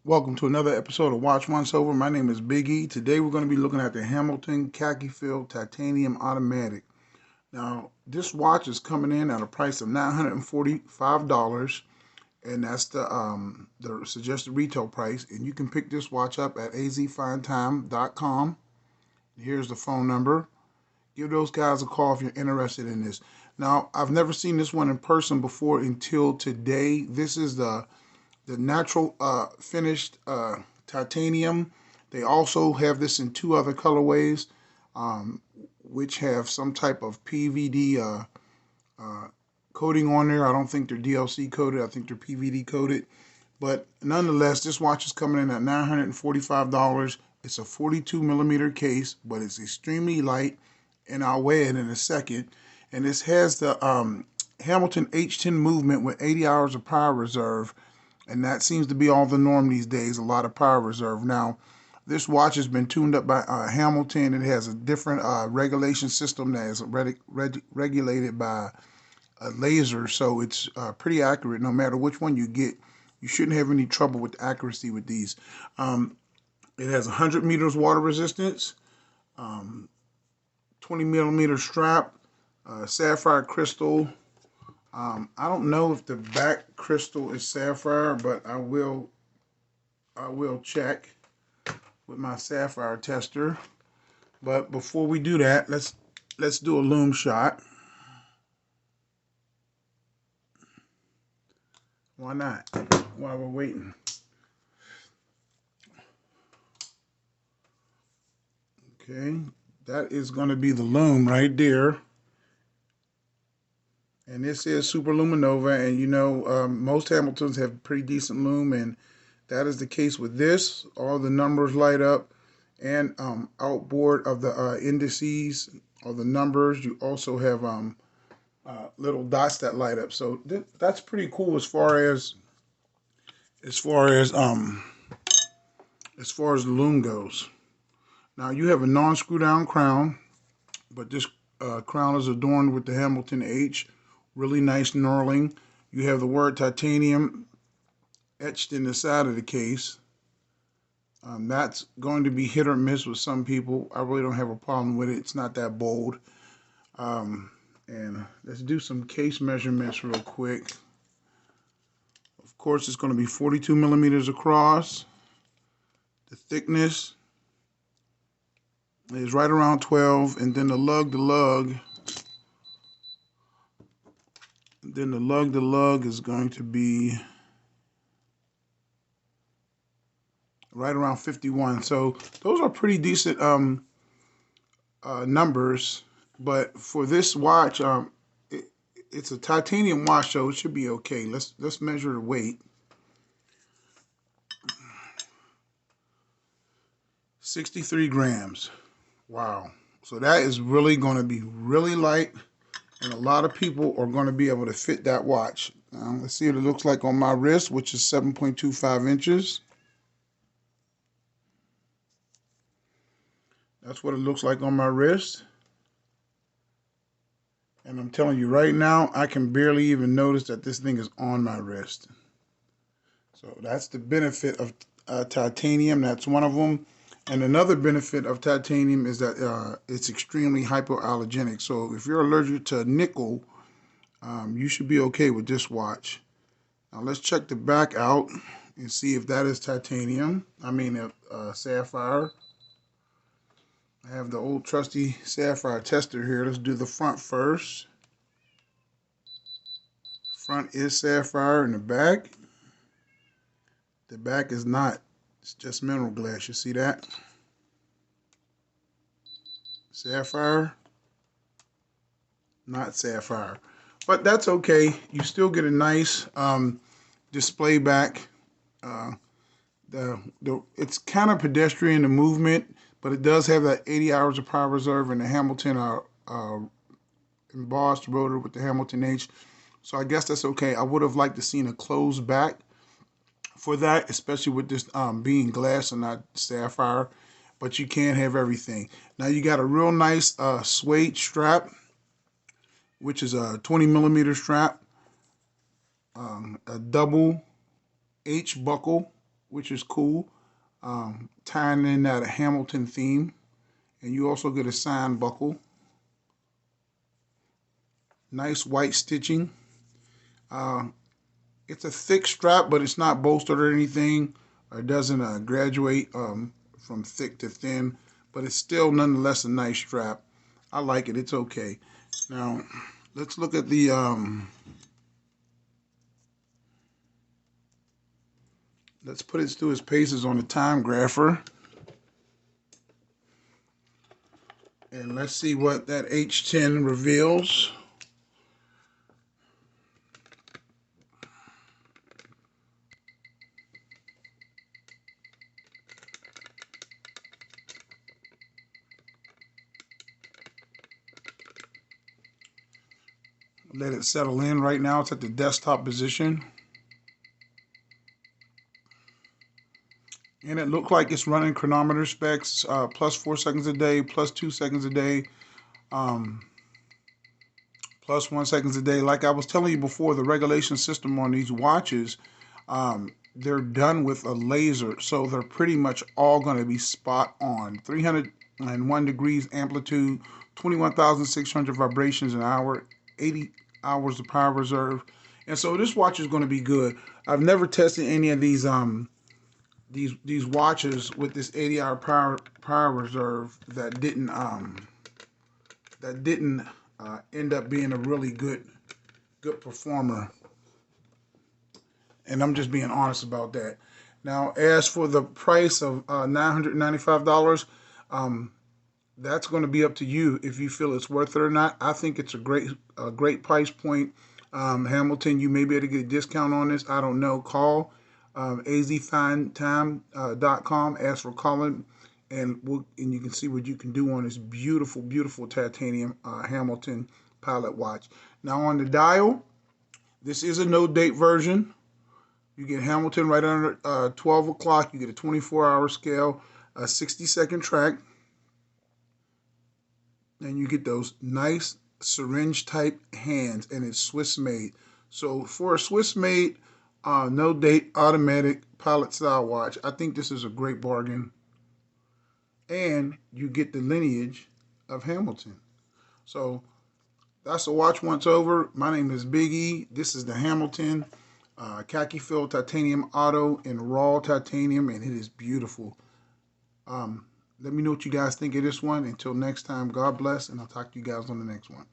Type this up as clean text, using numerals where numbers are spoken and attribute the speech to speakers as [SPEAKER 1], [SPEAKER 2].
[SPEAKER 1] Welcome to another episode of Watch Once Over. My name is Big E. Today we're going to be looking at the Hamilton Khaki Field Titanium Automatic. Now, this watch is coming in at a price of $945, and that's the suggested retail price. And you can pick this watch up at azfindtime.com. Here's the phone number. Give those guys a call if you're interested in this. Now, I've never seen this one in person before until today. This is the natural finished titanium. They also have this in two other colorways, which have some type of PVD coating on there. I don't think they're DLC coated. I think they're PVD coated. But nonetheless, this watch is coming in at $945. It's a 42 millimeter case, but it's extremely light, and I'll weigh it in a second. And this has the Hamilton H10 movement with 80 hours of power reserve. And that seems to be all the norm these days, a lot of power reserve. Now, this watch has been tuned up by Hamilton. It has a different regulation system that is regulated by a laser, so it's pretty accurate. No matter which one you get, you shouldn't have any trouble with accuracy with these. It has 100 meters water resistance, 20 millimeter strap, sapphire crystal. I don't know if the back crystal is sapphire, but I will check with my sapphire tester. But before we do that, let's do a lume shot. Why not? While we're waiting. Okay, that is going to be the lume right there. And this is Super Luminova, and you know most Hamiltons have pretty decent lume, and that is the case with this. All the numbers light up, and outboard of the indices or the numbers, you also have little dots that light up. So that's pretty cool as far as the lume goes. Now you have a non-screw down crown, but this crown is adorned with the Hamilton H. Really nice knurling. You have the word titanium etched in the side of the case. That's going to be hit or miss with some people. I really don't have a problem with it. It's not that bold. And let's do some case measurements real quick. Of course, it's going to be 42 millimeters across. The thickness is right around 12, and then the lug is going to be right around 51. So those are pretty decent numbers. But for this watch, it's a titanium watch, so it should be okay. Let's measure the weight. 63 grams. Wow. So that is really going to be really light, and a lot of people are going to be able to fit that watch. Now, let's see what it looks like on my wrist, which is 7.25 inches. That's what it looks like on my wrist. And I'm telling you right now, I can barely even notice that this thing is on my wrist. So that's the benefit of titanium. That's one of them. And another benefit of titanium is that it's extremely hypoallergenic. So if you're allergic to nickel, you should be okay with this watch. Now let's check the back out and see if that is titanium. I mean sapphire. I have the old trusty sapphire tester here. Let's do the front first. Front is sapphire, and the back is not. It's just mineral glass. You see that? Sapphire, not sapphire. But that's okay. You still get a nice display back. It's kind of pedestrian, the movement, but it does have that 80 hours of power reserve, and the Hamilton embossed rotor with the Hamilton H. So I guess that's okay. I would have liked to seen a closed back for that, especially with this being glass and not sapphire. But you can't have everything. Now you got a real nice suede strap, which is a 20 millimeter strap, a double H buckle which is cool. Tying in that Hamilton theme. And you also get a sign buckle. Nice white stitching. Uh, it's a thick strap, but it's not bolstered or anything. It doesn't graduate from thick to thin, but it's still nonetheless a nice strap. I like it. It's okay. Now, let's look at the let's put it through its paces on the Timegrapher. And let's see what that H10 reveals. Let it settle in. Right now it's at the desktop position. And it looked like it's running chronometer specs, plus 4 seconds a day, plus 2 seconds a day, plus 1 seconds a day. Like I was telling you before, the regulation system on these watches, they're done with a laser, so they're pretty much all going to be spot on. 301 degrees amplitude, 21,600 vibrations an hour, 80 hours of power reserve. And so this watch is going to be good. I've never tested any of these watches with this 80-hour power reserve that didn't end up being a really good performer. And I'm just being honest about that. Now, as for the price of $995, that's going to be up to you if you feel it's worth it or not. I think it's a great price point. Hamilton, you may be able to get a discount on this. I don't know. Call azfindtime.com. Ask for Colin, and you can see what you can do on this beautiful, beautiful titanium Hamilton pilot watch. Now on the dial, this is a no date version. You get Hamilton right under 12 o'clock. You get a 24-hour scale, a 60-second track. And you get those nice syringe type hands, and it's Swiss made. So for a Swiss made, no date, automatic pilot style watch, I think this is a great bargain. And you get the lineage of Hamilton. So that's a watch once over. My name is Big E. This is the Hamilton khaki filled titanium auto in raw titanium, and it is beautiful. Let me know what you guys think of this one. Until next time, God bless, and I'll talk to you guys on the next one.